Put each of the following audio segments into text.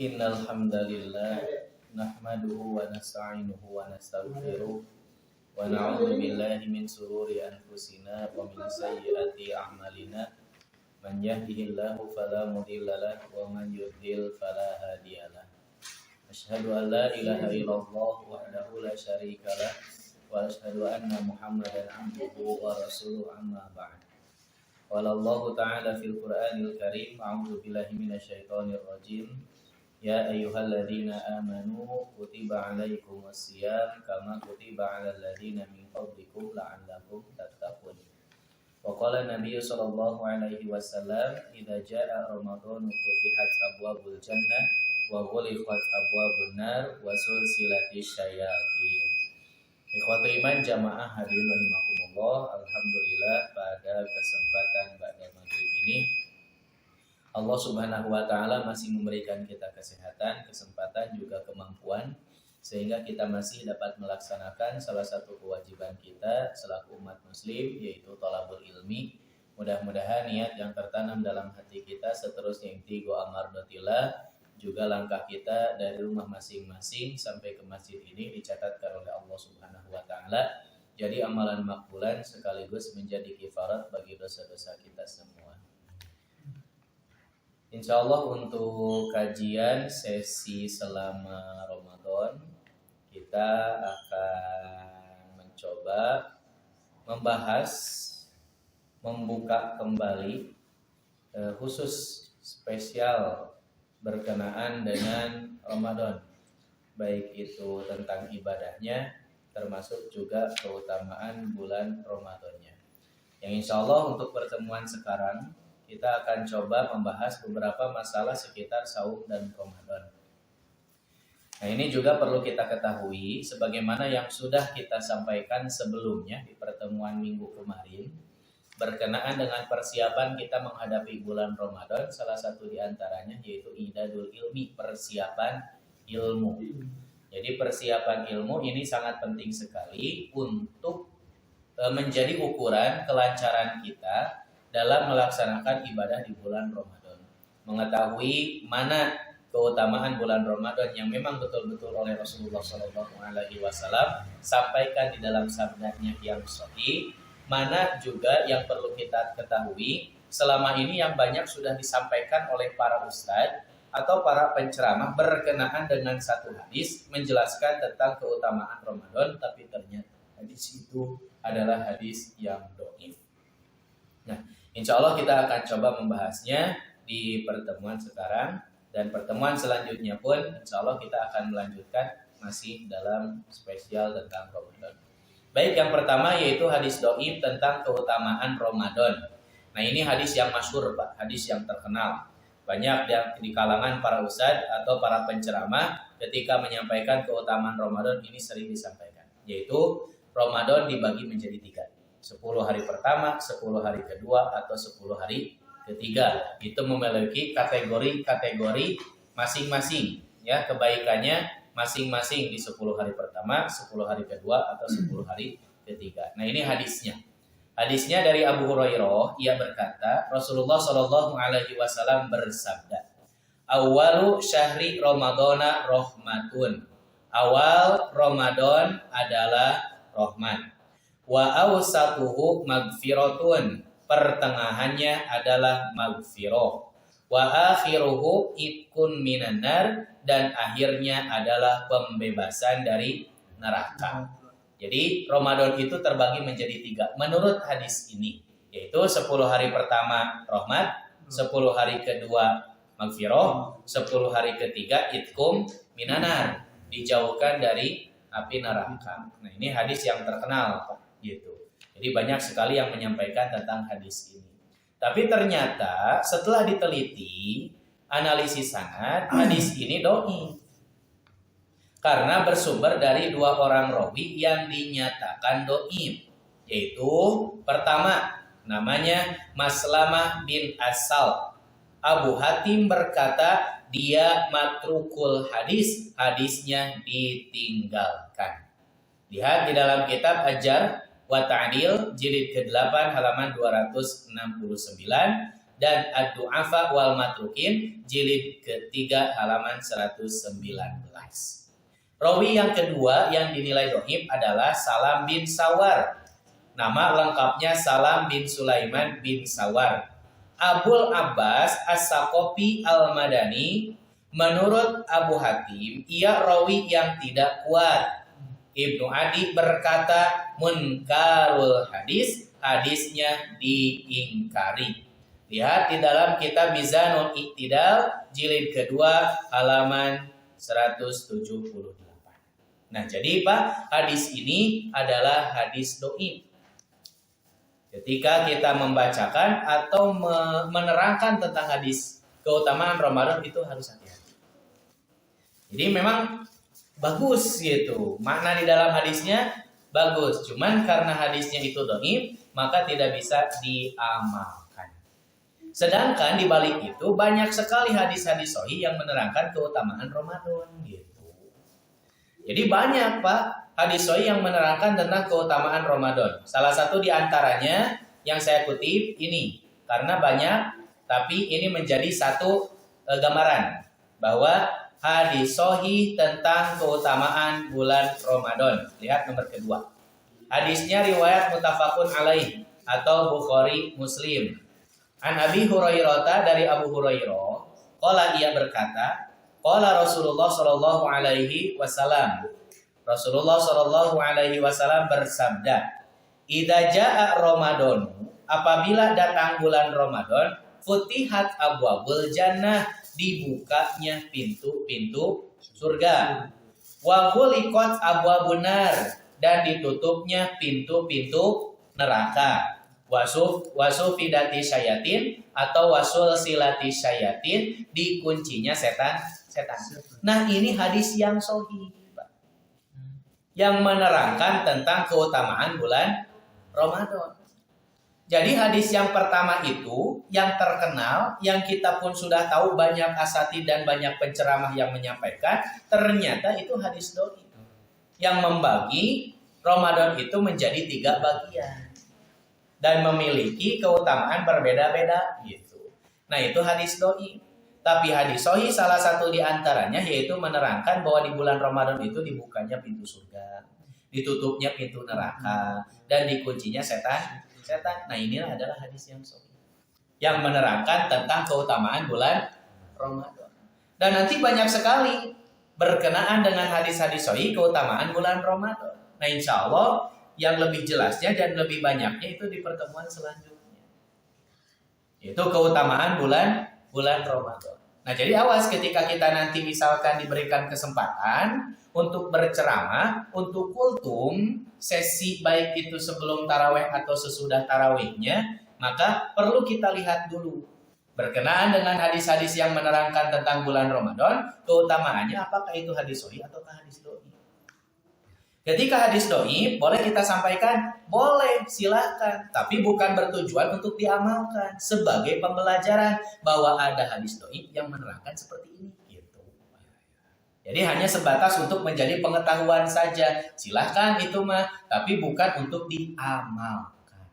Innal hamdalillah nahmaduhu wa nasta'inuhu wa nastaghfiruh wa na'udzu billahi min shururi anfusina wa min sayyiati a'malina. Man yahdihillahu fala mudilla lahu wa man yudlil fala hadiyalah. Asyhadu an la ilaha illallah wahdahu la syarika lah wa asyhadu anna Muhammadan abduhu wa rasuluhu amma ba'd. Qala Allah ta'ala fil Qur'anil Karim, a'udzu billahi minasyaitonir rajim. Ya ayyuhalladzina amanu kutiba 'alaikumus syiyam kama kutiba 'alal ladzina min qablikum la'allakum tattaqun. Wa qala Nabi sallallahu alaihi wasallam, idza jaa Ramadan futihat abwabul jannah wa ghuliqat abwabun nar wa sulsilatis syayatin. Ikhwatu iman jamaah hadirin rahimakumullah, alhamdulillah pada kesempatan ba'da maghrib ini Allah Subhanahu wa taala masih memberikan kita kesehatan, kesempatan juga kemampuan sehingga kita masih dapat melaksanakan salah satu kewajiban kita selaku umat muslim, yaitu thalabul ilmi. Mudah-mudahan niat yang tertanam dalam hati kita seterusnya intigo amardotillah, juga langkah kita dari rumah masing-masing sampai ke masjid ini dicatatkan oleh Allah Subhanahu wa taala jadi amalan makbulan sekaligus menjadi kifarat bagi dosa-dosa kita semua. Insyaallah untuk kajian sesi selama Ramadan kita akan mencoba membahas, membuka kembali khusus spesial berkenaan dengan Ramadan, baik itu tentang ibadahnya termasuk juga keutamaan bulan Ramadannya. Yang insyaallah untuk pertemuan sekarang kita akan coba membahas beberapa masalah sekitar saum dan Ramadan. Nah, ini juga perlu kita ketahui sebagaimana yang sudah kita sampaikan sebelumnya di pertemuan minggu kemarin berkenaan dengan persiapan kita menghadapi bulan Ramadan. Salah satu di antaranya yaitu idadul ilmi, persiapan ilmu. Jadi persiapan ilmu ini sangat penting sekali untuk menjadi ukuran kelancaran kita dalam melaksanakan ibadah di bulan Ramadan. Mengetahui mana keutamaan bulan Ramadan yang memang betul-betul oleh Rasulullah SAW sampaikan di dalam sabdanya yang sahih, mana juga yang perlu kita ketahui selama ini yang banyak sudah disampaikan oleh para ustadz atau para penceramah berkenaan dengan satu hadis menjelaskan tentang keutamaan Ramadan, tapi ternyata hadis itu adalah hadis yang dhaif. Nah, insya Allah kita akan coba membahasnya di pertemuan sekarang, dan pertemuan selanjutnya pun insya Allah kita akan melanjutkan masih dalam spesial tentang Ramadan. Baik, yang pertama yaitu hadis dhaif tentang keutamaan Ramadan. Nah, ini hadis yang masyhur, Pak, hadis yang terkenal. Banyak yang di kalangan para ustadz atau para penceramah ketika menyampaikan keutamaan Ramadan ini sering disampaikan, yaitu Ramadan dibagi menjadi 3. 10 hari pertama, 10 hari kedua, atau 10 hari ketiga. Itu memiliki kategori-kategori masing-masing, ya, kebaikannya masing-masing di 10 hari pertama, 10 hari kedua, atau 10 hari ketiga. Nah, ini hadisnya. Hadisnya dari Abu Hurairah, ia berkata, Rasulullah Shallallahu alaihi wasallam bersabda, "Awalu syahri Ramadana rahmatun." Awal Ramadan adalah rahmat. Wa awsatuhu magfiratun, pertengahannya adalah magfirah. Wa akhiruhu itqun minan nar, dan akhirnya adalah pembebasan dari neraka. Jadi Ramadan itu terbagi menjadi 3 menurut hadis ini, yaitu 10 hari pertama rahmat, 10 hari kedua magfirah, 10 hari ketiga itqum minan nar, dijauhkan dari api neraka. Nah, ini hadis yang terkenal, Pak, gitu. Jadi banyak sekali yang menyampaikan tentang hadis ini. Tapi ternyata setelah diteliti, analisis sanad, hadis ini dhaif. Karena bersumber dari 2 orang rawi yang dinyatakan dhaif, yaitu pertama namanya Maslamah bin Asal. Abu Hatim berkata dia matrukul hadis, hadisnya ditinggalkan. Lihat di dalam kitab Ajar wa Ta'dil jilid ke-8 halaman 269 dan Ad-Du'afa wal Matrukin jilid ketiga halaman 119. Rawi yang kedua yang dinilai dhaif adalah Salam bin Sawar. Nama lengkapnya Salam bin Sulaiman bin Sawar. Abul Abbas As-Saqafi Al-Madani. Menurut Abu Hatim, ia rawi yang tidak kuat. Ibnu Adi berkata munkarul hadis, hadisnya diingkari. Lihat di dalam kitab Mizanul Iktidal jilid kedua halaman 178. Nah, jadi Pak, hadis ini adalah hadis dhaif. Ketika kita membacakan atau menerangkan tentang hadis keutamaan Ramadan itu harus hati-hati. Jadi memang bagus gitu. Makna di dalam hadisnya bagus. Cuman karena hadisnya itu dhaif, maka tidak bisa diamalkan. Sedangkan di balik itu banyak sekali hadis-hadis sahih yang menerangkan keutamaan Ramadan gitu. Jadi banyak Pak hadis sahih yang menerangkan tentang keutamaan Ramadan. Salah satu di antaranya yang saya kutip ini. Karena banyak, tapi ini menjadi satu gambaran bahwa hadis sahih tentang keutamaan bulan Ramadan. Lihat nomor kedua. Hadisnya riwayat muttafaqun alaih atau Bukhari Muslim. An Abi Hurairah, dari Abu Hurairah, qala ia berkata, qala Rasulullah sallallahu alaihi wasallam. Rasulullah sallallahu alaihi wasallam bersabda, "Idza jaa Ramadan, apabila datang bulan Ramadan, futihat abwabul jannah, dibukanya pintu-pintu surga. Wa ghuliqat abwabun nar, dan ditutupnya pintu-pintu neraka. Wasufidati syayatin atau wasul silati syayatin, dikuncinya setan. Nah, ini hadis yang sahih, Pak, yang menerangkan tentang keutamaan bulan Ramadan. Jadi hadis yang pertama itu yang terkenal, yang kita pun sudah tahu banyak asatidz dan banyak penceramah yang menyampaikan, ternyata itu hadis dhaif yang membagi Ramadan itu menjadi 3 bagian dan memiliki keutamaan berbeda-beda gitu. Nah, itu hadis dhaif. Tapi hadis sahih salah satu di antaranya yaitu menerangkan bahwa di bulan Ramadan itu dibukanya pintu surga, ditutupnya pintu neraka, dan dikuncinya setan. Nah, inilah adalah hadis yang sahih yang menerangkan tentang keutamaan bulan Ramadan. Dan nanti banyak sekali berkenaan dengan hadis-hadis sahih keutamaan bulan Ramadan. Nah, insya Allah yang lebih jelasnya dan lebih banyaknya itu di pertemuan selanjutnya. Itu keutamaan bulan Ramadan. Nah, jadi awas ketika kita nanti misalkan diberikan kesempatan untuk berceramah, untuk kultum, sesi baik itu sebelum tarawih atau sesudah tarawihnya, maka perlu kita lihat dulu berkenaan dengan hadis-hadis yang menerangkan tentang bulan Ramadan, keutamaannya apakah itu hadis sahih atau hadis dhaif. Ketika hadis dhaif, boleh kita sampaikan? Boleh, silakan. Tapi bukan bertujuan untuk diamalkan. Sebagai pembelajaran bahwa ada hadis dhaif yang menerangkan seperti ini. Gitu. Jadi hanya sebatas untuk menjadi pengetahuan saja. Silahkan itu mah, tapi bukan untuk diamalkan.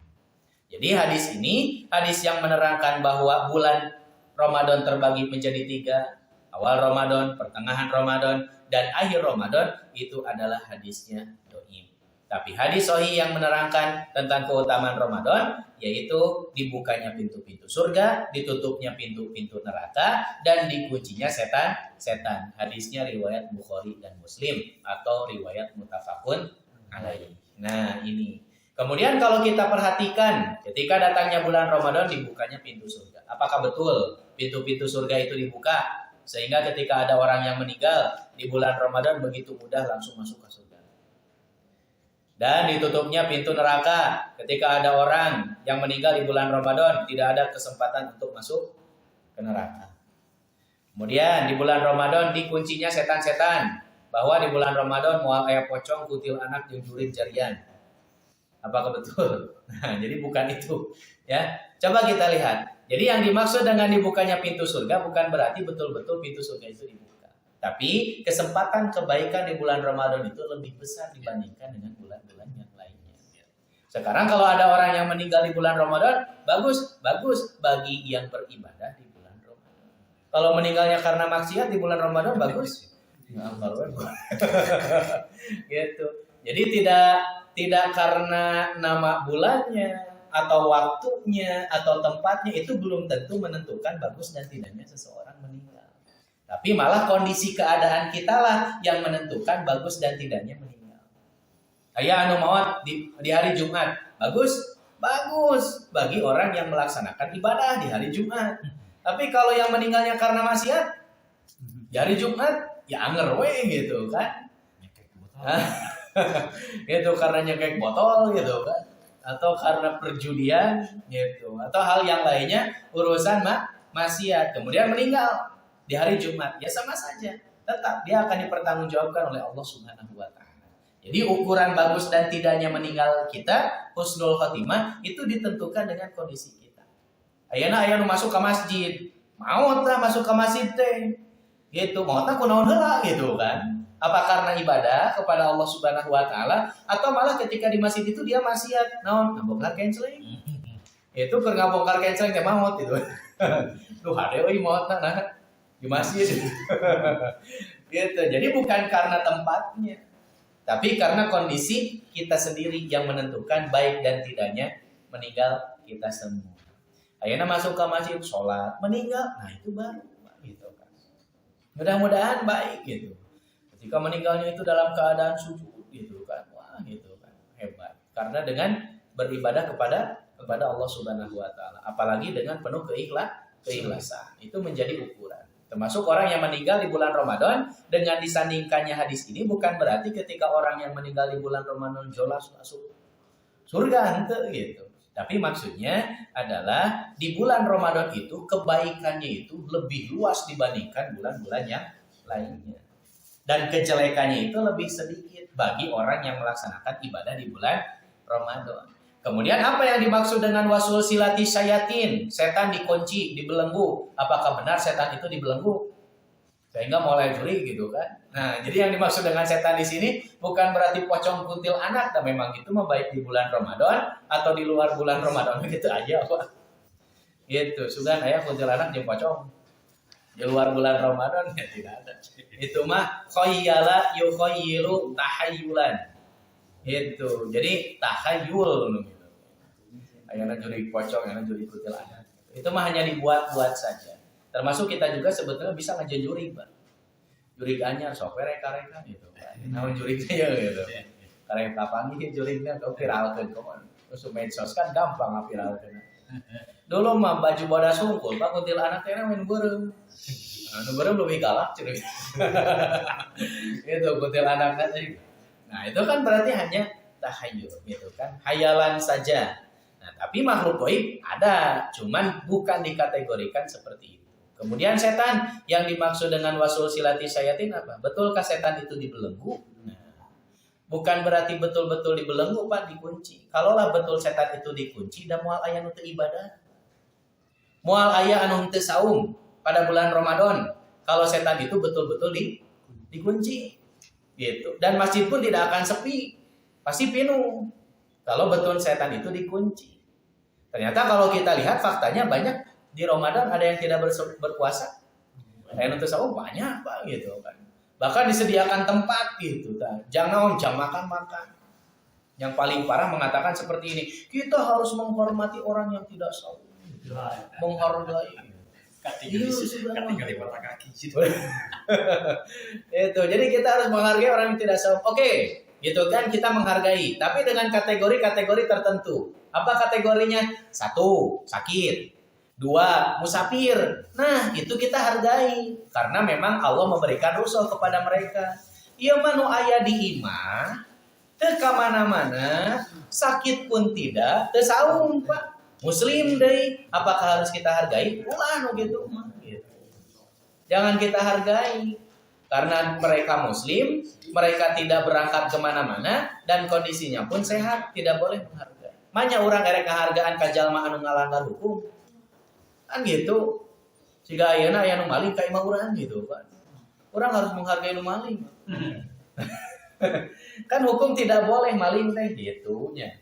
Jadi hadis ini, hadis yang menerangkan bahwa bulan Ramadan terbagi menjadi 3. Awal Ramadan, pertengahan Ramadan, dan akhir Ramadan, itu adalah hadisnya dhaif. Tapi hadis sahih yang menerangkan tentang keutamaan Ramadan, yaitu dibukanya pintu-pintu surga, ditutupnya pintu-pintu neraka, dan dikuncinya setan. Hadisnya riwayat Bukhari dan Muslim atau riwayat muttafaqun alaih. Nah, ini. Kemudian kalau kita perhatikan, ketika datangnya bulan Ramadan dibukanya pintu surga. Apakah betul pintu-pintu surga itu dibuka? Sehingga ketika ada orang yang meninggal di bulan Ramadan begitu mudah langsung masuk ke surga. Dan ditutupnya pintu neraka ketika ada orang yang meninggal di bulan Ramadan, tidak ada kesempatan untuk masuk ke neraka. Kemudian di bulan Ramadan dikuncinya setan-setan, bahwa di bulan Ramadan moal aya pocong, kutil anak, jeung jurid jarian. Apakah betul? Nah, jadi bukan itu, ya. Coba kita lihat. Jadi yang dimaksud dengan dibukanya pintu surga bukan berarti betul-betul pintu surga itu dibuka. Tapi kesempatan kebaikan di bulan Ramadan itu lebih besar dibandingkan dengan bulan-bulan yang lainnya. Sekarang kalau ada orang yang meninggal di bulan Ramadan, bagus bagi yang beribadah di bulan Ramadan. Kalau meninggalnya karena maksiat di bulan Ramadan, bagus. Gitu. Jadi tidak karena nama bulannya atau waktunya atau tempatnya itu belum tentu menentukan bagus dan tidaknya seseorang meninggal. Tapi malah kondisi keadaan kita lah yang menentukan bagus dan tidaknya meninggal. Aya anu maot di hari Jumat, bagus bagi orang yang melaksanakan ibadah di hari Jumat. Tapi kalau yang meninggalnya karena maksiat di hari Jumat, ya anger we gitu kan. Gitu karena nyekek botol gitu kan. Atau karena perjudian gitu. Atau hal yang lainnya urusan maksiat. Kemudian meninggal di hari Jumat, ya sama saja. Tetap dia akan dipertanggungjawabkan oleh Allah Subhanahu wa taala. Jadi ukuran bagus dan tidaknya meninggal kita, husnul khotimah, itu ditentukan dengan kondisi kita. Ayeuna masuk ke masjid, mau tah masuk ke masjid teh. Gitu, mau tah kunaon heula gitu kan. Apa karena ibadah kepada Allah Subhanahu wa taala atau malah ketika di masjid itu dia maksiat, naon ngabongkar kenceling. Itu keur ngabongkar kenceling teh maot gitu. Duh hade euy maot nah di masjid. Gitu. Jadi bukan karena tempatnya, tapi karena kondisi kita sendiri yang menentukan baik dan tidaknya meninggal kita semua. Ayeuna masuk ke masjid, sholat, meninggal, nah itu baru gitu kan. Mudah-mudahan baik gitu. Ketika meninggalnya itu dalam keadaan sujud gitu kan, wah gitu kan, hebat. Karena dengan beribadah kepada Allah Subhanahu wa taala, apalagi dengan penuh keikhlasan, itu menjadi ukuran. Termasuk orang yang meninggal di bulan Ramadan, dengan disandingkannya hadis ini bukan berarti ketika orang yang meninggal di bulan Ramadan jelas masuk surga ente gitu. Tapi maksudnya adalah di bulan Ramadan itu kebaikannya itu lebih luas dibandingkan bulan-bulan yang lainnya. Dan kejelekannya itu lebih sedikit bagi orang yang melaksanakan ibadah di bulan Ramadan. Kemudian apa yang dimaksud dengan wasul silati syayatin? Setan dikunci, dibelenggu. Apakah benar setan itu dibelenggu? Sehingga mulai curi gitu kan. Nah, jadi yang dimaksud dengan setan di sini bukan berarti pocong kuntil anak. Dan memang itu baik di bulan Ramadan atau di luar bulan Ramadan gitu aja, Pak. Gitu, sudah ayah kuntil anak jeung pocong. Di luar bulan Ramadan ya tidak ada. Itu mah khayyala yukhayyilu tahayyulan. Itu jadi takhayul gitu. Ayana juri pocong, ayana juri kutil anak. Itu mah hanya dibuat-buat saja. Termasuk kita juga sebetulnya bisa ngajen juri, Pak. Juri anyar sok reka-reka gitu. Namun juri teh gitu. Karek kapan ieu jurina kau viralkeun komo. Terus medsos kan gampang viralkeun. Dulu mah baju bodas sungkul, Pak kutil anak teh main beureum. Anu beureum lebih galak cenah. Itu kutil anak teh. Nah itu kan berarti hanya tahayul gitu kan, hayalan saja. Nah tapi makhluk gaib ada, cuman bukan dikategorikan seperti itu. Kemudian setan yang dimaksud dengan wasul silati syayatin apa? Betulkah setan itu dibelenggu? Nah, bukan berarti betul-betul dibelenggu, Pak, dikunci. Kalaulah betul setan itu dikunci, dan mual aya nu teu ibadah, mual aya anu teu saum pada bulan Ramadan. Kalau setan itu betul-betul dikunci. Gitu. Dan masjid pun tidak akan sepi, pasti penuh kalau betul setan itu dikunci. Ternyata kalau kita lihat faktanya banyak di Ramadan ada yang tidak berpuasa, yang untuk sahur banyak Pak gitu kan. Bahkan disediakan tempat gitu kan. Jangan jam makan. Yang paling parah mengatakan seperti ini, kita harus menghormati orang yang tidak sahur, menghargai. Kategori mata kaki itu. Jadi kita harus menghargai orang yang tidak sahur. Oke, gitu kan, kita menghargai, tapi dengan kategori tertentu. Apa kategorinya? 1, sakit. 2, musafir. Nah, itu kita hargai karena memang Allah memberikan rusul kepada mereka. Ieu mah nu aya di imah teu ka mana-mana, sakit pun tidak, teu saum, Pak. Muslim deui, apakah harus kita hargai? Ulah nu gitu mah gitu. Jangan kita hargai karena mereka muslim, mereka tidak berangkat kemana-mana dan kondisinya pun sehat, tidak boleh menghargai. Manya urang erek ngahargaan ka jalma anu ngalanggar hukum. Kan gitu. Siga ayeuna aya nu maling ka imah urang gitu, Pak. Urang harus menghargai nu maling. Kan hukum tidak boleh maling teh gitu nya.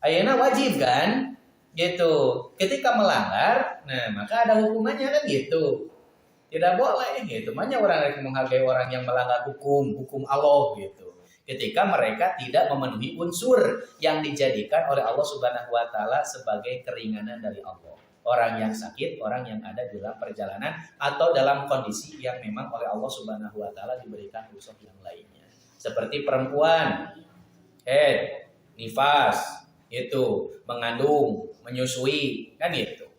Ayeuna wajib kan? Gitu. Ketika melanggar, nah maka ada hukumannya kan gitu. Tidak boleh gitu. Makanya orang yang menghargai orang yang melanggar hukum Allah gitu. Ketika mereka tidak memenuhi unsur yang dijadikan oleh Allah Subhanahu wa taala sebagai keringanan dari Allah. Orang yang sakit, orang yang ada dalam perjalanan atau dalam kondisi yang memang oleh Allah Subhanahu wa taala diberikan rukhsah yang lainnya. Seperti perempuan, nifas, itu mengandung, menyusui, kan gitu.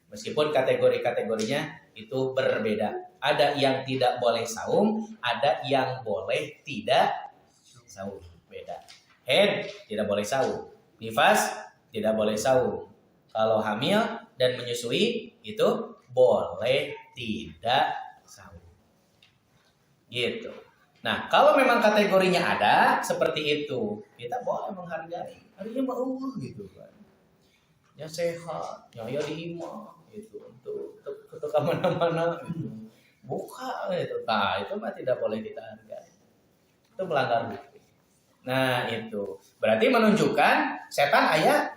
Meskipun kategori-kategorinya itu berbeda. Ada yang tidak boleh saum, ada yang boleh tidak saum. Beda. Head tidak boleh saum. Nifas tidak boleh saum. Kalau hamil dan menyusui itu boleh tidak saum. Gitu. Nah, kalau memang kategorinya ada seperti itu, kita boleh menghargai. Artinya Allah gitu kan. Ya sehat, ya diimah gitu untuk kemana-mana gitu. Buka gitu. Nah, itu mah tidak boleh kita hargai. Itu melanggar hukum. Nah, itu berarti menunjukkan setan ayah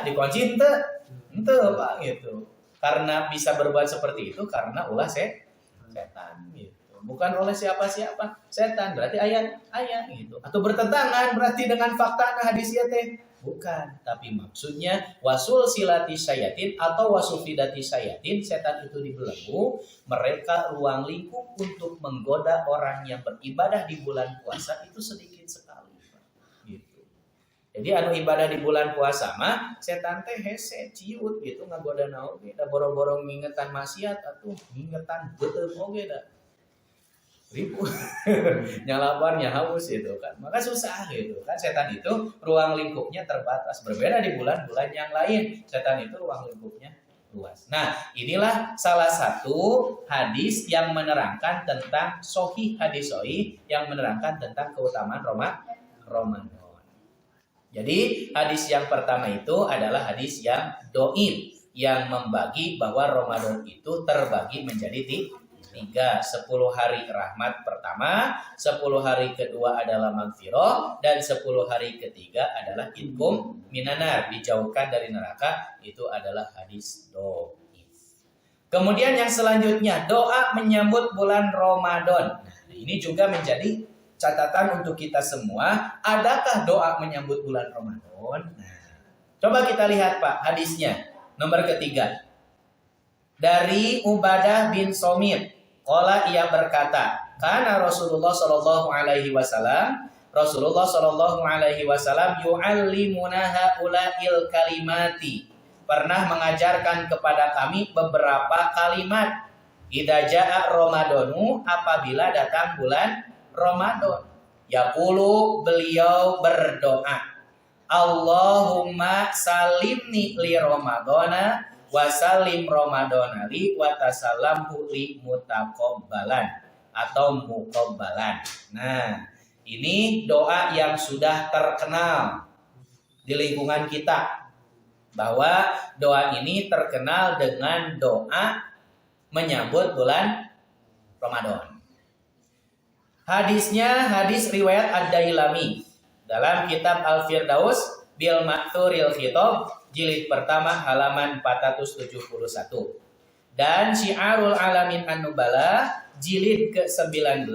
dikunci ente Pak gitu. Karena bisa berbuat seperti itu karena ulah setan gitu. Bukan oleh siapa-siapa. Setan berarti ayat gitu. Atau bertentangan berarti dengan fakta hadisnya teh. Bukan, tapi maksudnya wasul silati syayatin atau wasufidati syayatin, setan itu dibelenggu, mereka ruang lingkup untuk menggoda orang yang beribadah di bulan puasa itu sedikit sekali. Gitu. Jadi anu ibadah di bulan puasa mah setan teh hese ciut gitu ngagoda naon ge da boro-boro ngingetan maksiat atuh ngingetan beuteung oge da. Ribu nyalabannya haus itu kan, maka susah gitu kan. Setan itu ruang lingkupnya terbatas, berbeda di bulan-bulan yang lain. Setan itu ruang lingkupnya luas. Nah, inilah salah satu hadis yang menerangkan tentang sahih, hadis sahih yang menerangkan tentang keutamaan Ramadan. Jadi hadis yang pertama itu adalah hadis yang dhaif, yang membagi bahwa Ramadan itu terbagi menjadi 3, 10 hari rahmat pertama, 10 hari kedua adalah magfirah, dan 10 hari ketiga adalah itqum minanar, dijauhkan dari neraka. Itu adalah hadis dhaif. Kemudian yang selanjutnya, doa menyambut bulan Ramadan. Nah, ini juga menjadi catatan untuk kita semua. Adakah doa menyambut bulan Ramadan? Nah, coba kita lihat Pak hadisnya. Nomor ketiga. Dari Ubadah bin Somit. Qala ia berkata, karena Rasulullah sallallahu alaihi wasallam yu'allimuna haula'il kalimati. Pernah mengajarkan kepada kami beberapa kalimat. Idza jaa Ramadanu, apabila datang bulan Ramadan. Yaqulu, beliau berdoa, Allahumma salimni li Ramadana wasalim Ramadana li watasalamhu li mutaqabbalan atau muqabbalan. Nah, ini doa yang sudah terkenal di lingkungan kita, bahwa doa ini terkenal dengan doa menyambut bulan Ramadan. Hadisnya hadis riwayat Ad-Dailami dalam kitab Al-Firdaus bil Ma'thuril Khitab jilid pertama halaman 471, dan Syiarul Alamin An-Nubala jilid ke-19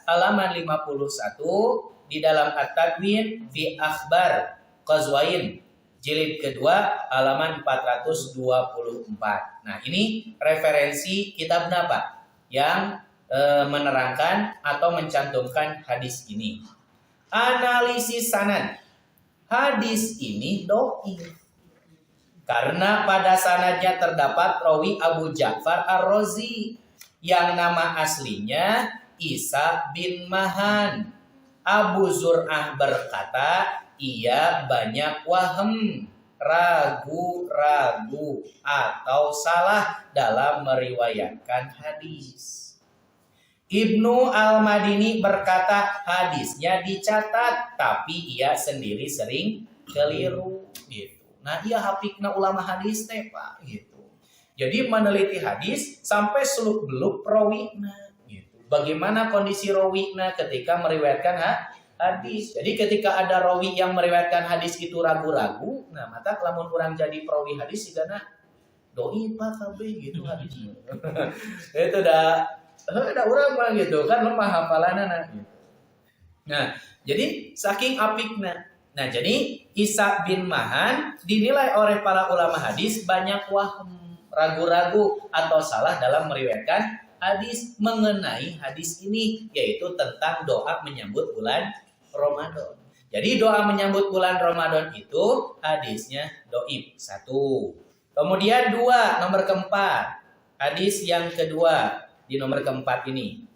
halaman 51 di dalam At-Tadwin fi Akhbar Qazwain jilid kedua halaman 424. Nah, ini referensi kitab apa yang menerangkan atau mencantumkan hadis ini. Analisis sanad. Hadis ini dhaif karena pada sanadnya terdapat rawi Abu Ja'far Ar-Razi yang nama aslinya Isa bin Mahan. Abu Zur'ah berkata, ia banyak wahem, ragu-ragu atau salah dalam meriwayatkan hadis. Ibnu Al-Madini berkata, hadisnya dicatat tapi ia sendiri sering keliru gitu. Nah, ia hafidna ulama hadis teh Pak gitu. Jadi meneliti hadis sampai seluk-beluk rawina gitu. Bagaimana kondisi rawina ketika meriwayatkan hadis. Jadi ketika ada rawi yang meriwayatkan hadis itu ragu-ragu, nah mata lamun urang jadi perawi hadis sigana doi pak kabeh gitu hadisnya. Itu udah urang mah gitu kan lemah hafalanana gitu. Nah, jadi saking apikna. Nah, jadi Isa bin Mahan dinilai oleh para ulama hadis banyak wahm, ragu-ragu atau salah dalam meriwayatkan hadis mengenai hadis ini, yaitu tentang doa menyambut bulan Ramadan. Jadi doa menyambut bulan Ramadan itu hadisnya dhaif. 1. Kemudian 2, nomor keempat. Hadis yang kedua di nomor keempat ini.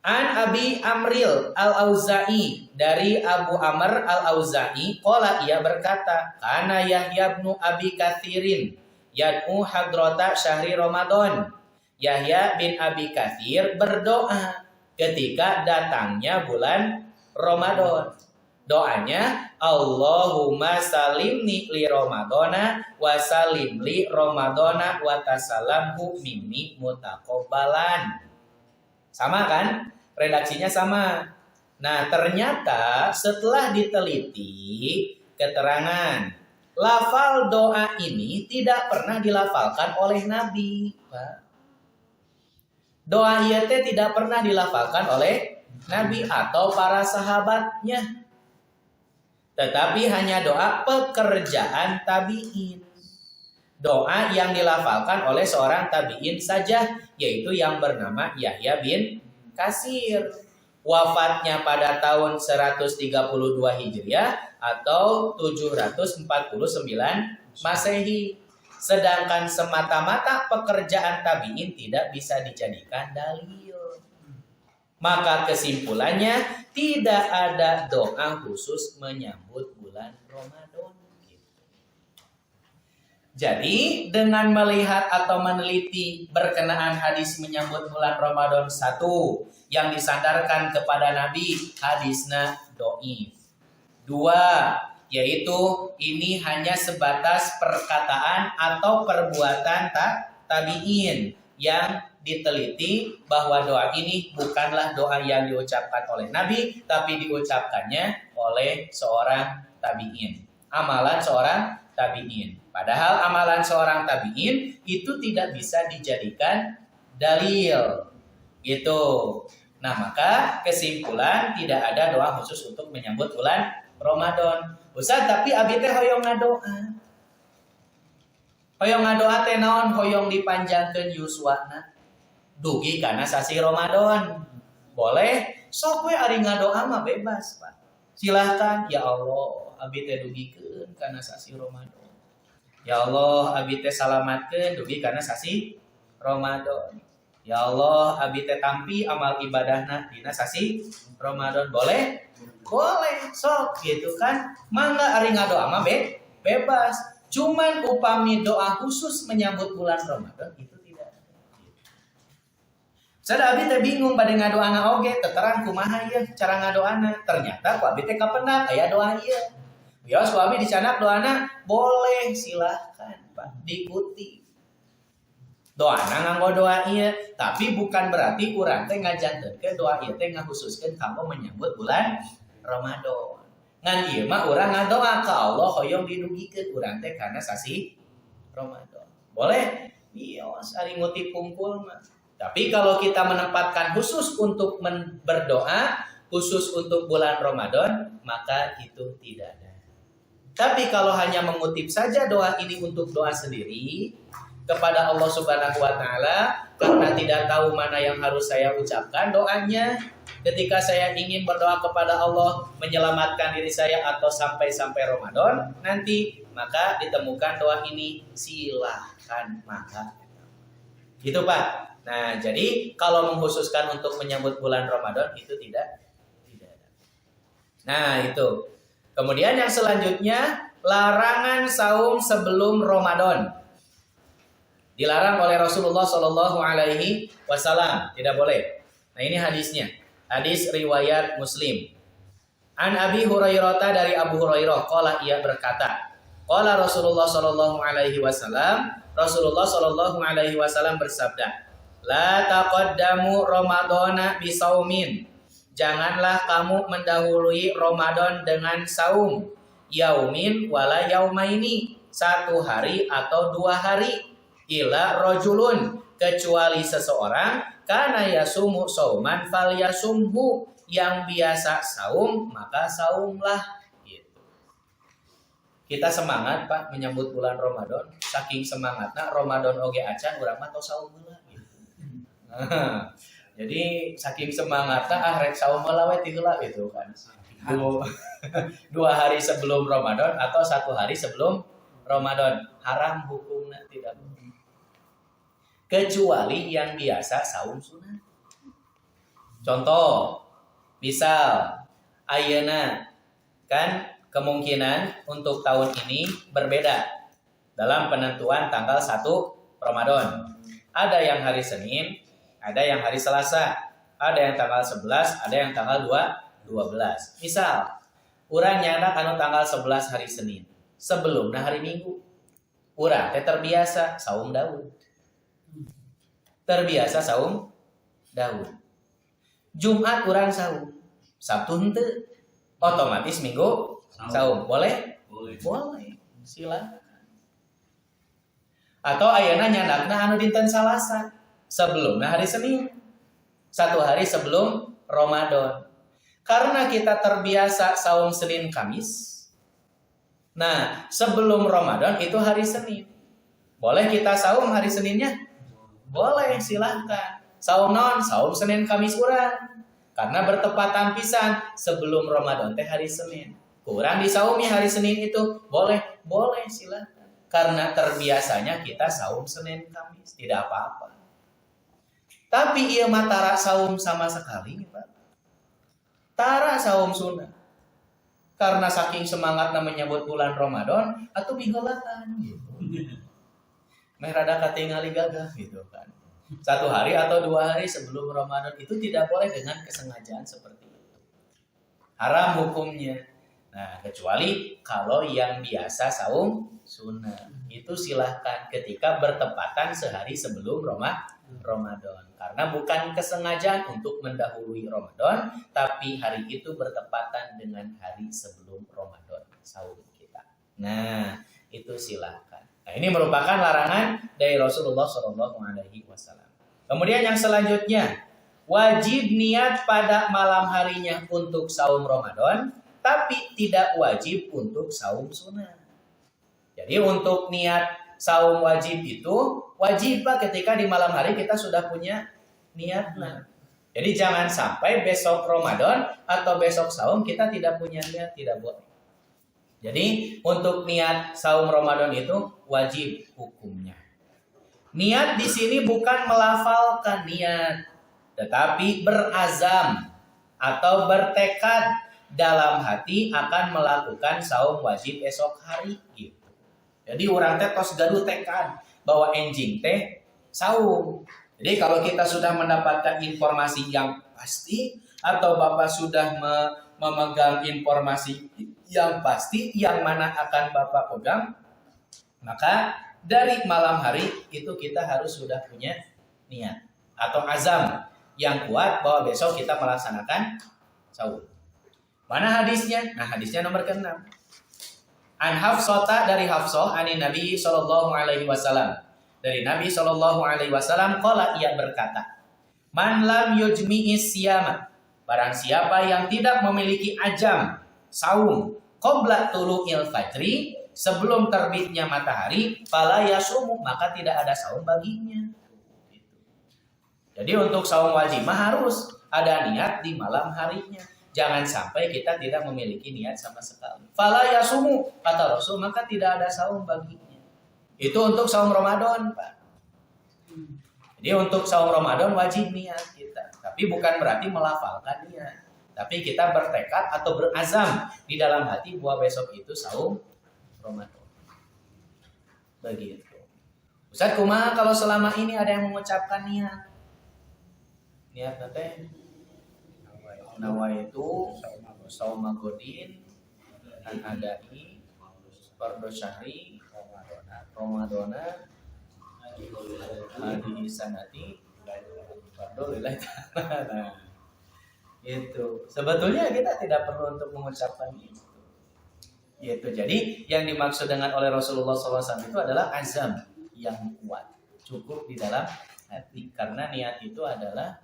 An Abi Amril Al-Auza'i, dari Abu Amr Al-Auza'i, qala, ia berkata, kana Yahya bin Abi Katsirin yad'u hadrata syahri Ramadan. Yahya bin Abi Katsir berdoa ketika datangnya bulan Ramadan. Doanya, Allahumma salimni li Ramadana wa salim li Ramadana wa tasalamhu minni mutaqabbalan. Sama kan? Redaksinya sama. Nah, ternyata setelah diteliti keterangan, lafal doa ini tidak pernah dilafalkan oleh Nabi. Doa ieu tidak pernah dilafalkan oleh Nabi atau para sahabatnya. Tetapi hanya doa pekerjaan tabi'in. Doa yang dilafalkan oleh seorang tabi'in saja, yaitu yang bernama Yahya bin Katsir. Wafatnya pada tahun 132 Hijriah atau 749 Masehi. Sedangkan semata-mata pekerjaan tabi'in tidak bisa dijadikan dalil. Maka kesimpulannya tidak ada doa khusus menyambut bulan Ramadan. Jadi dengan melihat atau meneliti berkenaan hadis menyambut bulan Ramadan 1 yang disandarkan kepada Nabi, hadisna dhaif. 2, yaitu ini hanya sebatas perkataan atau perbuatan tabi'in yang diteliti bahwa doa ini bukanlah doa yang diucapkan oleh Nabi, tapi diucapkannya oleh seorang tabi'in. Amalan seorang tabi'in. Padahal amalan seorang tabi'in itu tidak bisa dijadikan dalil. Gitu. Nah, maka kesimpulan tidak ada doa khusus untuk menyambut bulan Ramadan. Ustaz, tapi abi teh hoyong ngadoa. Hoyong ngadoa teh naon? Hoyong dipanjangkeun yuswana. Dugi kana sasi Ramadan. Boleh? Sok we ari ngadoa mah bebas, Pak. Silahkan. Ya Allah, abi teh dugikeun kana sasi Ramadan. Ya Allah, abi teh salamatkeun dugi kana sasi Ramadan. Ya Allah, abi teh tampi amal ibadahna dina sasi Ramadan. Boleh? Boleh, sok gitu kan. Mangga ari ngadoa mah bebas. Cuman upami doa khusus menyambut bulan Ramadan itu tidak ada. Sada abi teh bingung bade ngadoana oge, teterang kumaha ieu cara ngadoana. Ternyata ku abi teh kapendak aya doa ieu. Bios ku abi dicanak doana, boleh silahkan Pak, diikuti. Doana nganggo doa ieu, tapi bukan berarti urang teh ngajantenkeun doa ieu teh ngakhususkeun kanggo menyambut bulan Ramadan. Ngan ieu mah urang ngadoa ka Allah hoyong didugikeun urang teh kana sasi Ramadan. Boleh? Bios ari ngutip pungkul mah. Tapi kalau kita menempatkan khusus untuk berdoa, khusus untuk bulan Ramadan, maka itu tidak ada. Tapi kalau hanya mengutip saja doa ini untuk doa sendiri kepada Allah Subhanahu wa taala karena tidak tahu mana yang harus saya ucapkan doanya ketika saya ingin berdoa kepada Allah menyelamatkan diri saya atau sampai Ramadan nanti, maka ditemukan doa ini, silahkan maka. Gitu Pak. Nah, jadi kalau mengkhususkan untuk menyambut bulan Ramadan itu tidak ada. Nah, itu. Kemudian yang selanjutnya, larangan saum sebelum Ramadan. Dilarang oleh Rasulullah Shallallahu Alaihi Wasallam, tidak boleh. Nah, ini hadisnya. Hadis riwayat Muslim. An Abi Hurairah, dari Abu Hurairah, qala, ia berkata, qala Rasulullah Shallallahu Alaihi Wasallam, Rasulullah Shallallahu Alaihi Wasallam bersabda, la taqaddamu Ramadana bisaumin. janganlah kamu mendahului Ramadan dengan saum yaumin wala yaumaini, 1 hari atau 2 hari, ila rajulun, kecuali seseorang kana yasumu sauman falyasumhu, yang biasa saum maka saumlah gitu. Kita semangat Pak menyambut bulan Ramadan, saking semangatna Ramadan oge acan urang mah tos saum heula gitu. Jadi saking semangatnya rek saum heula we ti heula gitu kan. 2 hari sebelum Ramadan atau 1 hari sebelum Ramadan, haram hukumnya, tidak boleh. Kecuali yang biasa saum sunat. Contoh, misal ayeuna kan kemungkinan untuk tahun ini berbeda dalam penentuan tanggal 1 Ramadan. Ada yang hari Senin, ada yang hari Selasa, ada yang tanggal 11, ada yang tanggal 12. Misal, urang nyana anu tanggal 11 hari Senin, sebelumnya hari Minggu. Urang teh terbiasa saum daun. Terbiasa saum daun. Jumat urang saum, Sabtu henteu. Otomatis Minggu saum. Boleh? Boleh. Silakan. Atau ayeuna nyandakna anu dinten Salasa, sebelumnya hari Senin, 1 hari sebelum Ramadan. Karena kita terbiasa saum Senin Kamis, nah sebelum Ramadan itu hari Senin. Boleh kita saum hari Seninnya? Boleh, silahkan. Saum non, saum Senin Kamis urang. Karena bertepatan pisan sebelum Ramadan teh hari Senin. Kurang disaumi hari Senin itu, boleh silahkan. Karena terbiasanya kita saum Senin Kamis, tidak apa-apa. Tapi ieu mah tara saum sama sekali, Pak. Tara saum sunnah. Karena saking semangatna menyambut bulan Ramadan, atuh miheulaan gitu. Meh rada katingali gagah gitu kan. 1 hari atau 2 hari sebelum Ramadan itu tidak boleh dengan kesengajaan seperti itu. Haram hukumnya. Nah, kecuali kalau yang biasa saum sunnah. Itu silahkan ketika bertepatan sehari sebelum Ramadan. Karena bukan kesengajaan untuk mendahului Ramadan, tapi hari itu bertepatan dengan hari sebelum Ramadan saum kita. Nah, itu silahkan. Nah, ini merupakan larangan dari Rasulullah SAW. Kemudian yang selanjutnya, wajib niat pada malam harinya untuk saum Ramadan, tapi tidak wajib untuk saum sunnah. Jadi untuk niat saum wajib itu wajib Pak ketika di malam hari kita sudah punya niatnya. Jadi jangan sampai besok Ramadan atau besok saum kita tidak punya niat, tidak boleh. Jadi untuk niat saum Ramadan itu wajib hukumnya. Niat di sini bukan melafalkan niat, tetapi berazam atau bertekad dalam hati akan melakukan saum wajib esok hari gitu. Jadi orang teh tos gaduh tekad bahwa enjing teh saum. Jadi kalau kita sudah mendapatkan informasi yang pasti atau Bapak sudah memegang informasi yang pasti yang mana akan Bapak pegang, maka dari malam hari itu kita harus sudah punya niat atau azam yang kuat bahwa besok kita melaksanakan saum. Mana hadisnya? Nah, hadisnya nomor ke-6. An Hafsata, dari Hafsah ani Nabi sallallahu alaihi wasallam. Dari Nabi sallallahu alaihi wasallam qala, ia berkata, "Man lam yujmi'is siyama." Barang siapa yang tidak memiliki ajam saum qabla tulu'il fajri, sebelum terbitnya matahari, fala yasumu, maka tidak ada saum baginya. Jadi untuk saum wajib harus ada niat di malam harinya. Jangan sampai kita tidak memiliki niat sama sekali. Fala yasumu, kata Rasul, maka tidak ada saum baginya. Itu untuk saum Ramadan, Pak. Jadi untuk saum Ramadan wajib niat kita. Tapi bukan berarti melafalkan niat. Tapi kita bertekad atau berazam di dalam hati bahwa besok itu saum Ramadan. Begitu. Ustaz, kumaha kalau selama ini ada yang mengucapkan niat? Niat nanti nawaitu sauma godin an adai fardu syahri Ramadana hadi sanati fardu lillahi ta'ala. Itu sebetulnya kita tidak perlu untuk mengucapkan itu. Gitu. Jadi yang dimaksud dengan oleh Rasulullah SAW itu adalah azam yang kuat, cukup di dalam hati. Karena niat itu adalah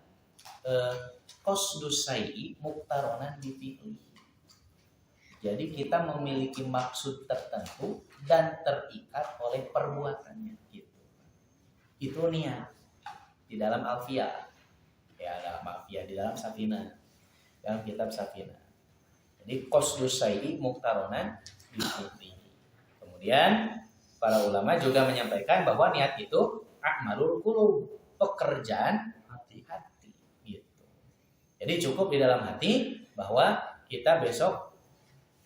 qasdus syai'i muqtaronan bi fi'li. Jadi kita memiliki maksud tertentu dan terikat oleh perbuatannya. Gitu. Itu niat di dalam Alfiyah. Ya, dalam Alfiyah, di dalam Safinah. Dalam kitab Safinah. Jadi qasdus syai'i muqtaronan bi fi'li. Kemudian para ulama juga menyampaikan bahwa niat itu a'malul qulub, pekerjaan hati-hati gitu. Jadi cukup di dalam hati bahwa kita besok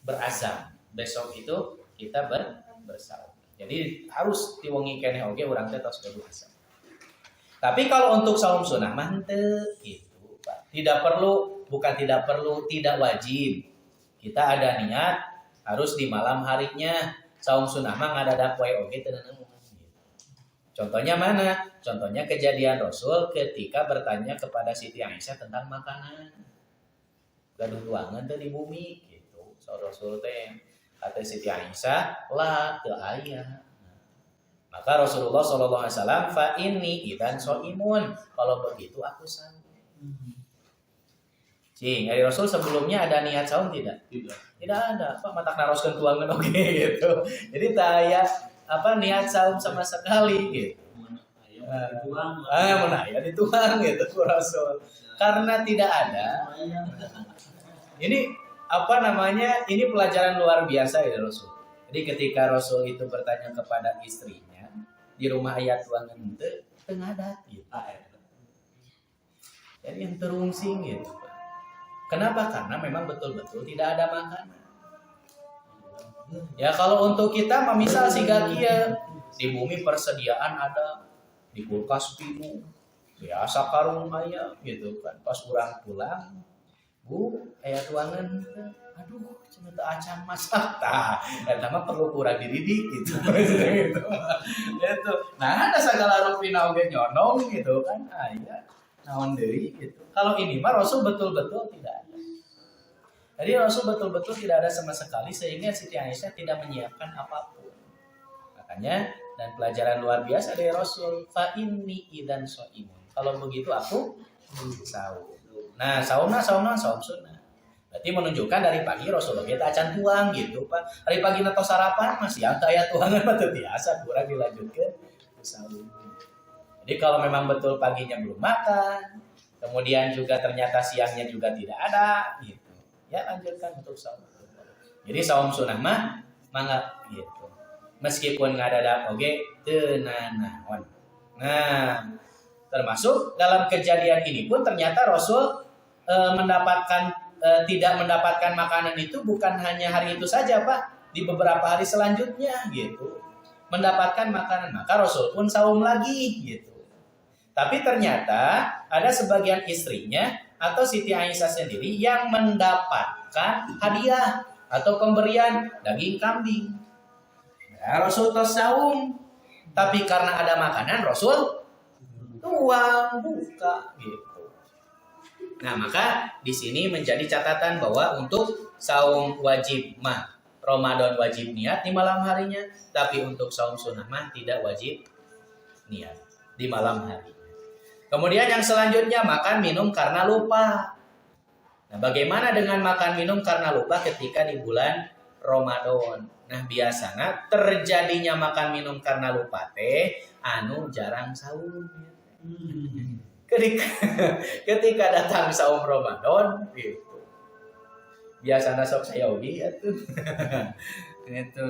berazam, besok itu kita bersaum. Jadi harus diwengi keneh oge urang teh tos kudu azam. Tapi kalau untuk saum sunnah mah henteu gitu, Pak. Tidak perlu, bukan tidak perlu, tidak wajib. Kita ada niat harus di malam harinya. Saum sunnah mah ngadadak poe oge teu neuneuh. Contohnya mana? Contohnya kejadian Rasul ketika bertanya kepada Siti Aisyah tentang makanan. Gaduh tuangan teh di bumi gitu. Rasul teh kata Siti Aisyah, "La teu aya." Maka Rasulullah SAW, "Fa inni idzan shaimun." Kalau begitu aku saum. Cing, dari Rasul sebelumnya ada niat saum tidak? Tidak ada. Pak matak naroskeun tuangan oke gitu. Jadi taya niat saum sama sekali gitu. Menaya dituang gitu Rasul. Karena tidak ada. Ini ini pelajaran luar biasa ya Rasul. Jadi ketika Rasul itu bertanya kepada istrinya di rumah ayat tuangan itu tengah datang. Jadi yang terungsing gitu. Kenapa? Karena memang betul-betul tidak ada makanan. Ya kalau untuk kita misal siga kieu di bumi persediaan ada, di kulkas penuh, biasa karung aya gitu kan. Pas urang pulang, Bu, aya tuangan, aduh, cenah teu acan masak tah. Eta mah perlu kurang dididik gitu. Gitu. Nah, ada segala rupina oge nyonong gitu kan. Aya naon deui gitu. Kalau ini mah Rasul betul-betul tidak ada. Jadi Rasul betul-betul tidak ada sama sekali sehingga Siti Aisyah tidak menyiapkan apapun. Makanya dan pelajaran luar biasa dari Rasul, fa inni idzan shaimun. Kalau begitu aku saum. Nah, saum sunnah. Berarti menunjukkan dari pagi Rasulullah kita acan tuang gitu, Pak. Hari pagi nato sarapan masih anta aya tuangan mah teu biasa kurang dilanjutkeun saum. Jadi kalau memang betul paginya belum makan, kemudian juga ternyata siangnya juga tidak ada gitu. Ya lanjutkan untuk saum. Jadi saum sunnah mah mangga gitu. Meskipun ngadadak oge teu nanaon. Nah, termasuk dalam kejadian ini pun ternyata Rasul tidak mendapatkan makanan itu bukan hanya hari itu saja, Pak. Di beberapa hari selanjutnya gitu. Mendapatkan makanan, maka Rasul pun saum lagi gitu. Tapi ternyata ada sebagian istrinya atau Siti Aisyah sendiri yang mendapatkan hadiah atau pemberian daging kambing. Nah, Rasul tos saum, tapi karena ada makanan Rasul tuang buka gitu. Nah, maka di sini menjadi catatan bahwa untuk saum wajib mah Ramadan wajib niat di malam harinya, tapi untuk saum sunnah mah tidak wajib niat di malam hari. Kemudian yang selanjutnya makan minum karena lupa. Nah, bagaimana dengan makan minum karena lupa ketika di bulan Ramadan? Nah, biasanya terjadinya makan minum karena lupa teh anu jarang saum. Ketika datang saum Ramadan gitu. Biasanya sok saya oge atuh. Itu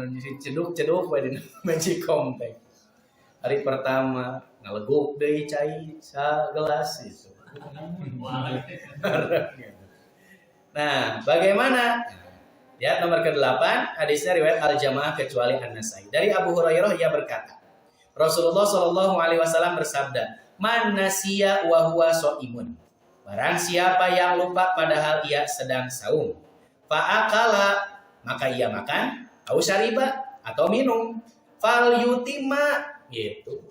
ceduk-ceduk we dina majikom teh. Hari pertama ngaleguk deui cai sagelas itu. Nah, bagaimana? Lihat nomor ke-8, hadisnya riwayat Al-Jamaah kecuali An-Nasai. Dari Abu Hurairah ia berkata, Rasulullah Shallallahu alaihi wasallam bersabda, "Man nasiya wa huwa shaimun." Barang siapa yang lupa padahal ia sedang saum, fa akala, maka ia makan, au syariba atau minum, fal yutimma gitu.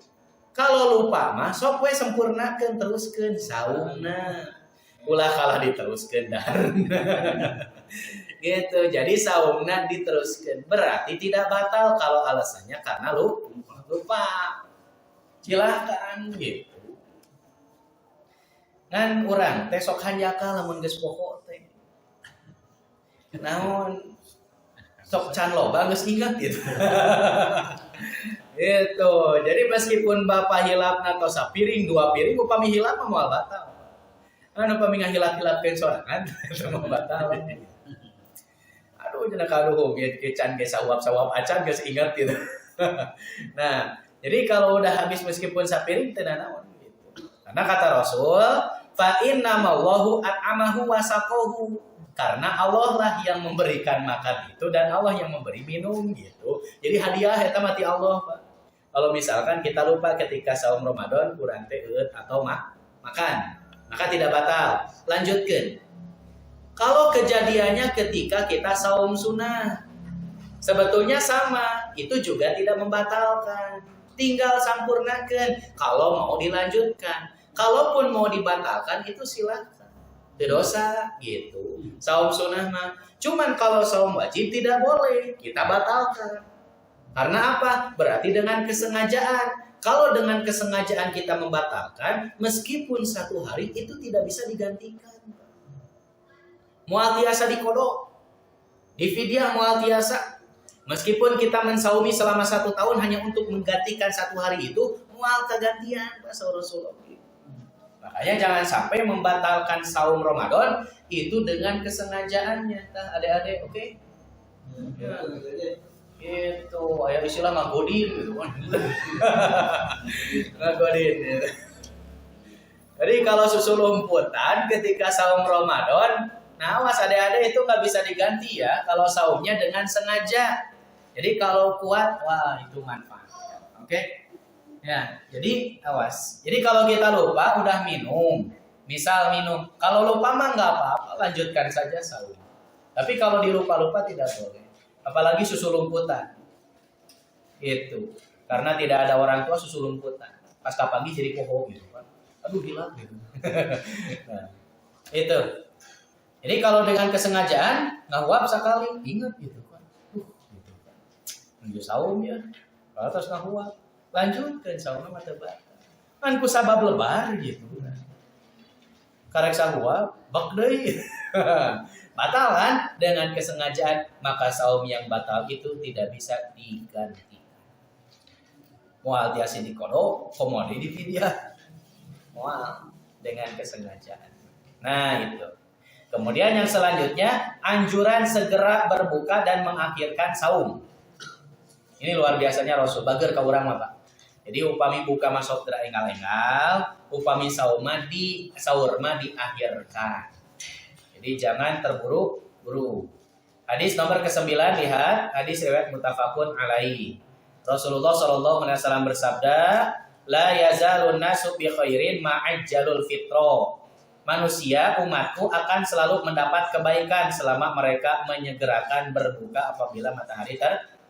Kalau lupa mah sok we sempurnakeun teruskeun saumna. ulah kalah diteruskeun gitu. Jadi saumna diteruskeun berarti tidak batal kalau alasannya karena lupa. Silahkan gitu. Ngan urang teh sok hanjaka lamun geus poho teh. Naon sok can loba geus ingat gitu. Itu. Jadi meskipun bapak hilapna tos sapiring 2 piring upami hilap mah moal batal. Anu upami ngahilap-hilapkeun sorangan itu mah batal. Aduh cenah kaduhung ge can ge sawap-sawap acan geus ingat gitu. Nah, jadi kalau udah habis meskipun sapiring teu naon gitu. Karena kata Rasul, fa inna mawlahu at'amahu wa saqahu. Karena Allah lah yang memberikan makan itu dan Allah yang memberi minum gitu. Jadi hadiah eta mati Allah, Pak. Kalau misalkan kita lupa ketika saum Ramadan kurang teh atau makan, maka tidak batal. Lanjutkan. Kalau kejadiannya ketika kita saum sunnah, sebetulnya sama, itu juga tidak membatalkan. Tinggal sampurnakan kalau mau dilanjutkan. Kalaupun mau dibatalkan itu silakan. Dosa gitu. Saum sunnah mah. Cuman kalau saum wajib tidak boleh, kita batalkan. Karena apa? Berarti dengan kesengajaan. Kalau dengan kesengajaan kita membatalkan, meskipun 1 hari itu tidak bisa digantikan. Mual tiasa dikodok, difidyah mual tiasa. Meskipun kita mensaumi selama 1 tahun hanya untuk menggantikan 1 hari itu, mual kegantian bahasa Rasulullah. Makanya jangan sampai membatalkan saum Ramadan itu dengan kesengajaannya. Nah, adik-adik, oke? Ya. Gitu, aya istilah ngagodin gitu kan. Ngagodin gitu. Jadi kalau susu lumputan ketika saum Ramadan, nah awas adik-adik itu nggak bisa diganti ya kalau saumnya dengan sengaja. Jadi kalau kuat, wah itu manfaat. Oke? Ya, jadi awas. Jadi kalau kita lupa udah minum, misal minum, kalau lupa mah nggak apa-apa, lanjutkan saja saum. Tapi kalau dilupa-lupa tidak boleh. Apalagi susu lumputan. Itu. Karena tidak ada orang tua susu lumputan. Pasca pagi jadi poho gitu kan. Aduh gila gitu. Nah, itu. Jadi kalau dengan kesengajaan ngahuap sekali, ingat gitu kan. Gitu kan. Lanjut saum ya. Kalau terus ngahuap, lanjutkan saumnya mata batal. Kan ku sabab lebar gitu. Karek sahuap, bak deui. Batal kan dengan kesengajaan, maka saum yang batal itu tidak bisa digantikan. Mual tiasa dikodok, komodi difidyah. Mual dengan kesengajaan. Nah itu. Kemudian yang selanjutnya anjuran segera berbuka dan mengakhirkan saum. Ini luar biasanya Rasul bager ka urang mah Pak. Jadi upami buka masuk teu enggal-enggal, upami saur mah diakhirkan. Jadi jangan terburu-buru. Hadis nomor ke-9 lihat, hadis riwayat muttafaqun alaihi. Rasulullah sallallahu alaihi wasallam bersabda, "La yazalun nasu bi khairin ma'ajjalul fitra." Manusia umatku akan selalu mendapat kebaikan selama mereka menyegerakan berbuka apabila matahari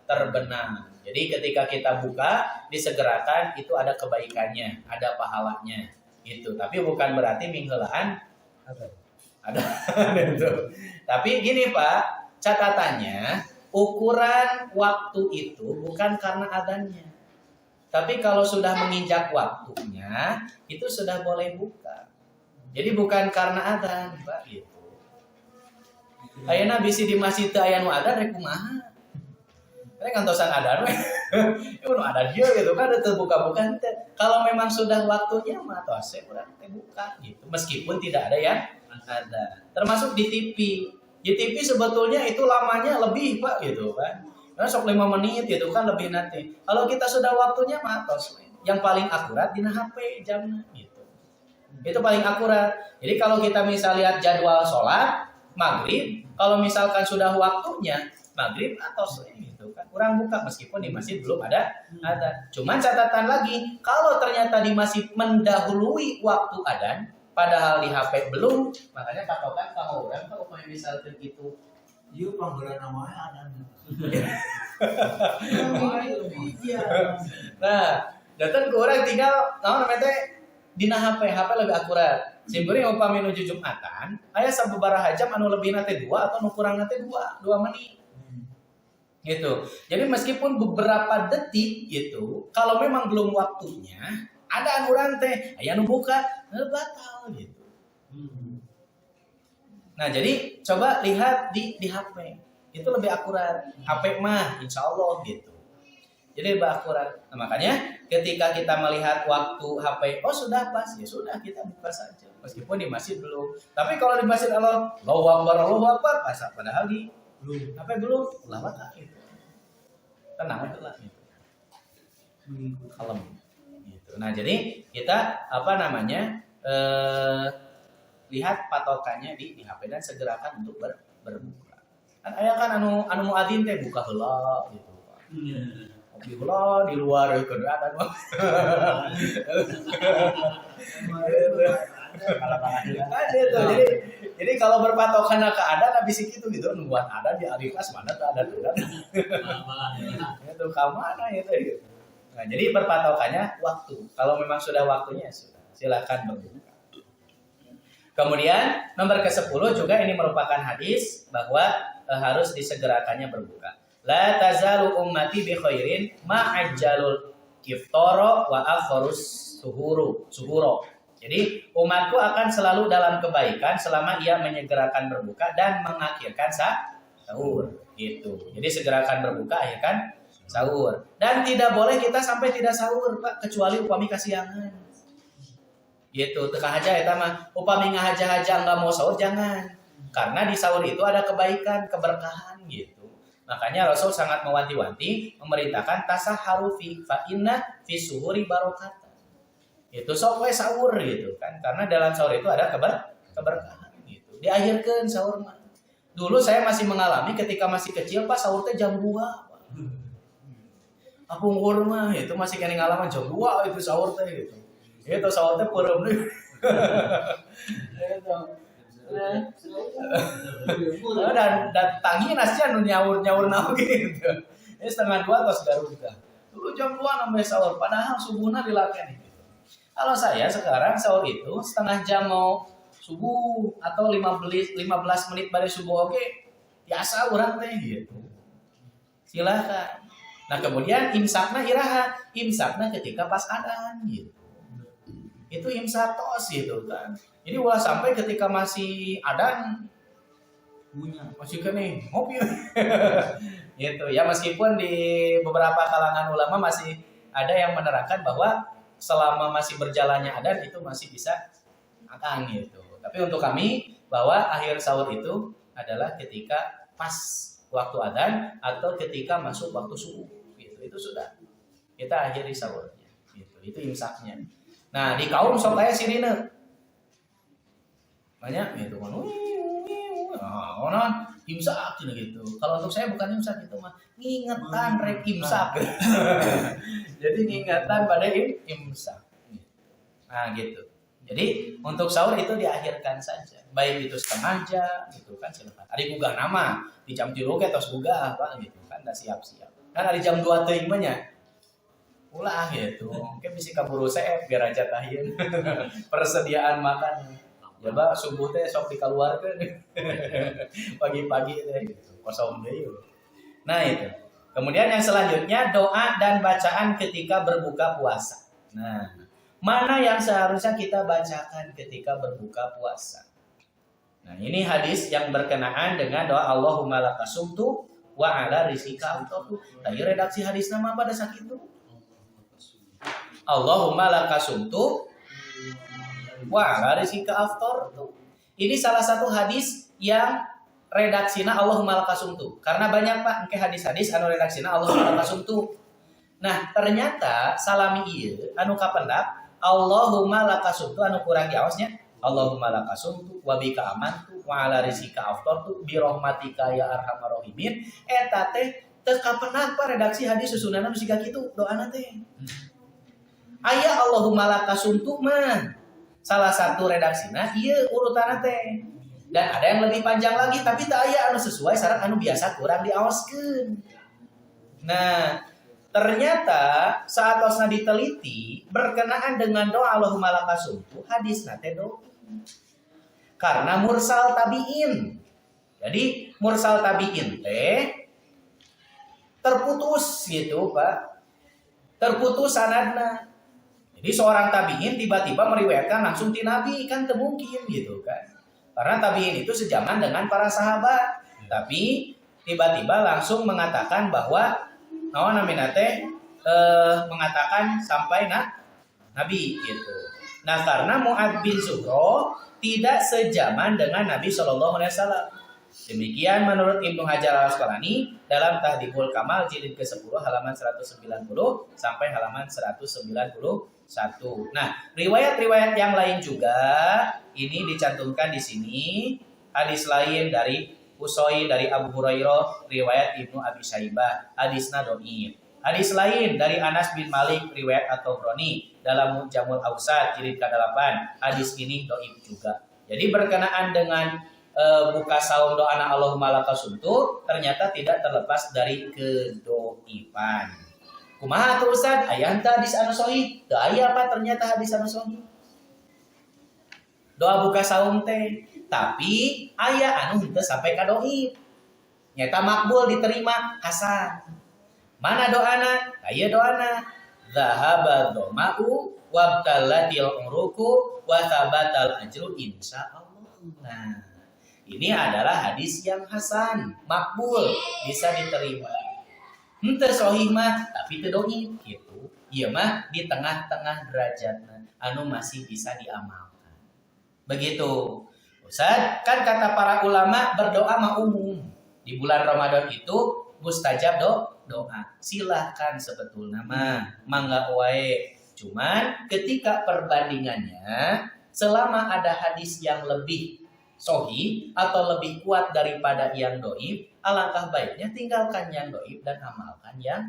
terbenam. Jadi ketika kita buka, disegerakan itu ada kebaikannya, ada pahalanya. Gitu. Tapi bukan berarti minghelaan ada itu. Tapi gini Pak, catatannya ukuran waktu itu bukan karena adanya. Tapi kalau sudah menginjak waktunya, itu sudah boleh buka. Jadi bukan karena adzan, Pak, gitu. Ayeuna bisi di masjid teu aya nu adzan rek kumaha? Rek kantosan adzan we. Ieu nu adzan ieu gitu kan teu buka-buka teh. Kalau memang sudah waktunya mah tos urang teh buka gitu. Meskipun tidak ada yang ada. Termasuk di TV. Di TV sebetulnya itu lamanya lebih Pak gitu kan. Karena sok 5 menit gitu kan lebih nanti. Kalau kita sudah waktunya mah tos. Yang paling akurat dina HP jamnya gitu. Itu paling akurat. Jadi kalau kita misal lihat jadwal sholat maghrib, kalau misalkan sudah waktunya maghrib atau gitu kan, kurang buka meskipun di masjid belum ada. Cuman catatan lagi, kalau ternyata di masjid mendahului waktu adzan, padahal di HP belum, makanya patokan kalau orang kalau misalkan gitu. Iya panggilan namanya adzan. Nah, datang ke orang tinggal, tahu namanya teh dina HP lebih akurat. Simpulnya upami nuju Jumatan, aya sababaraha jam anu lebih nate 2 atau nu kurang nate 2 menit. Gitu. Jadi meskipun beberapa detik gitu, kalau memang belum waktunya, ada anu teh, aya nu buka, batal gitu. Nah, jadi coba lihat di HP. Itu lebih akurat. HP mah insya Allah gitu. Jadi lebih akurat. Nah, makanya ketika kita melihat waktu HP, oh sudah pas, ya sudah kita buka saja. Meskipun di masjid belum. Tapi kalau di masjid Allah, Allahu Akbar, pas padahal di HP belum, Allah gitu. Tenang aja lah gitu. Kalem gitu. Nah, jadi kita lihat patokannya di HP dan segerakan untuk berbuka. Kan aya kan anu muadzin teh buka heula gitu. Kopi heula di luar keur ada mah. Jadi kalau berpatokan ke ada bisi gitu buat ada di alifas mana tuh ada tuh. Itu ka mana itu. Nah, jadi berpatokannya waktu. Kalau memang sudah waktunya sudah silakan berbuka. Kemudian nomor ke-10 juga ini merupakan hadis bahwa harus disegerakannya berbuka. La tazalu ummati bi khairin ma ajjalul iftara wa akharus suhuro. Jadi umatku akan selalu dalam kebaikan selama ia menyegerakan berbuka dan mengakhirkan sahur gitu. Jadi segerakan berbuka akhirkan sahur. Dan tidak boleh kita sampai tidak sahur, Pak, kecuali upami kasiangan. Gitu, teka aja eta mah upami ngahaja-haja enggak mau sahur jangan. Karena di sahur itu ada kebaikan, keberkahan gitu. Makanya Rasul sangat mewanti-wanti memerintahkan tasaharu fa inna fi suhuri barokat. Itu sok we sahur gitu kan. Karena dalam sahur itu ada keberkahan gitu. Diakhirkan sahur mah. Dulu saya masih mengalami ketika masih kecil Pak sahur teh jam 2, Pak. Apungkur mah itu masih kena ngalaman jam 2 itu sahur teh gitu. Itu sahur teh peureum deui. Dan tangi nasnya nyaur naon gitu. Ini 1:30 tos garuga. Dulu jam 2 nambah sahur padahal subuhna dilakukan gitu. Kalau saya sekarang sahur itu 1/2 jam mau subuh atau 15 menit dari subuh oke biasa urang teh gitu. Silakan. Nah, kemudian imsakna iraha, imsakna ketika pas adzan gitu. Itu imsak tos gitu kan. Jadi ulah sampai ketika masih adzan masih kene ngopi. Gitu ya, meskipun di beberapa kalangan ulama masih ada yang menerangkan bahwa selama masih berjalannya adzan itu masih bisa akan gitu. Tapi untuk kami bahwa akhir sahur itu adalah ketika pas waktu adzan atau ketika masuk waktu subuh gitu. Itu sudah kita akhiri sahurnya gitu. Itu imsaknya. Nah, di kaum sok aya sirine. Banyak gitu kan. Nah, imsak gitu. Kalau untuk saya bukan imsak itu mah ngingetan rek imsak. Jadi ingatan pada imsak. Nah gitu. Jadi untuk sahur itu diakhirkan saja. Baik itu 1/2 jam gitu kan silakan. Ari gugah nama di jam 3 ge tos gugah apa gitu kan udah siap-siap. Kan ari jam 2 teuing mah nya. Ulah gitu. Mungkin bisa kaburu seep biar aja tahin. Persediaan makan. Coba subuh teh sok dikeluarkeun. Pagi-pagi teh gitu. Kosong deui. Nah itu. Kemudian yang selanjutnya doa dan bacaan ketika berbuka puasa. Nah, mana yang seharusnya kita bacakan ketika berbuka puasa? Nah, ini hadis yang berkenaan dengan doa Allahumma lakasumtu wa ala rizqika aftartu. Tadi redaksi hadis nama pada saat itu. Allahumma lakasumtu wa ala rizqika aftartu. Ini salah satu hadis yang redaksina Allahumma lakasumtu. Karena banyak Pak engke hadis-hadis anu redaksina Allahumma lakasumtu. Nah, ternyata salami ieu anu kapendap Allahumma lakasumtu anu kurang diaosnya Allahumma lakasumtu wa bika amantu wa ala rizqika aftartu bi rahmatika ya arhamar rahimin. Eta teh teu kapendap redaksi hadis susunana siga kitu doana teh. Aya Allahumma lakasumtu mah salah satu redaksina ieu urutanna teh. Dan ada yang lebih panjang lagi tapi tak aya anu sesuai syarat anu biasa kurang diaoskeun. Nah, ternyata saat osna diteliti berkenaan dengan doa Allahumma lakasumtu hadis nate do. Karena mursal tabi'in. Jadi mursal tabi'in teh terputus gitu Pak. Terputus sanadna. Jadi seorang tabi'in tiba-tiba meriwayatkan langsung ti Nabi kan teu mungkin gitu kan. Karena tabi'in itu sejaman dengan para sahabat. Tapi tiba-tiba langsung mengatakan bahwa mengatakan sampai Nabi gitu. Nah, karena Mu'ad bin Zuhro tidak sejaman dengan Nabi Shallallahu Alaihi Wasallam. Demikian menurut Ibnu Hajar Al-Asqalani dalam Tahdhibul Kamal jilid ke-10 halaman 190 sampai halaman 191. Nah, riwayat-riwayat yang lain juga ini dicantumkan di sini. Hadis lain dari Usoi dari Abu Hurairah, riwayat Ibnu Abi Syaibah, hadisna dhaif. Hadis lain dari Anas bin Malik, riwayat At-Tabrani dalam Mujamul Awsat jilid ke-8. Hadis ini dhaif juga. Jadi berkenaan dengan buka saum doa Allahumma lakasumtu ternyata tidak terlepas dari kedoifan. Kumaha tuh Ustaz? Aya henteu hadis anu sahih? Teu aya apa ternyata hadis anu sahih? Doa buka saum teh, tapi aya anu henteu sampai ka dhaif. Nyata makbul diterima hasan. Mana doana? Aya doana. Zahaba dhama'u wabtalatil uruku wa thabatal ajru insyaallah. Nah, ini adalah hadis yang hasan, makbul, bisa diterima. Henteu sahih mah tapi teu dhaif gitu. Ieu mah di tengah-tengah derajatna anu masih bisa diamalkan. Begitu. Ustaz, kan kata para ulama berdoa mah umum. Di bulan Ramadan itu mustajab doa. Silahkan sebetulnya mangga wae. Cuman ketika perbandingannya selama ada hadis yang lebih sahih atau lebih kuat daripada yang dhaif, alangkah baiknya tinggalkan yang dhaif dan amalkan yang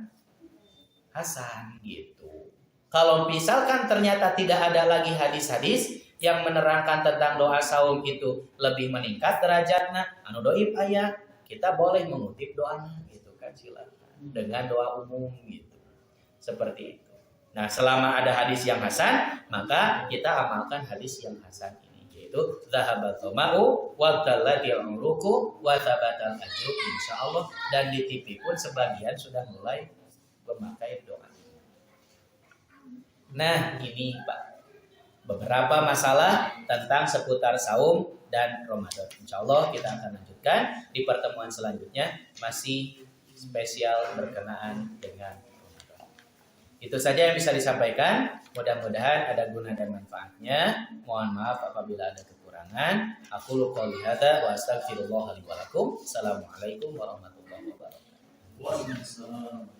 hasan gitu. Kalau misalkan ternyata tidak ada lagi hadis-hadis yang menerangkan tentang doa saum itu lebih meningkat derajatnya, anu dhaif aya, kita boleh mengutip doanya gitu kan, silakan dengan doa umum gitu. Seperti itu. Nah, selama ada hadis yang hasan, maka kita amalkan hadis yang hasan ini, yaitu zahabat ma'u wa tallatil uruku wa thabatal ajru insyaallah, dan di TV pun sebagian sudah mulai memakai doa. Nah, ini Pak, beberapa masalah tentang seputar saum dan Ramadan. Insyaallah kita akan lanjutkan di pertemuan selanjutnya, masih spesial berkenaan dengan Ramadan. Itu saja yang bisa disampaikan. Mudah-mudahan ada guna dan manfaatnya. Mohon maaf apabila ada kekurangan. Aku qouli hadza wa astaghfirullah li wa lakum. Assalamualaikum warahmatullahi wabarakatuh. Waalaikumsalam.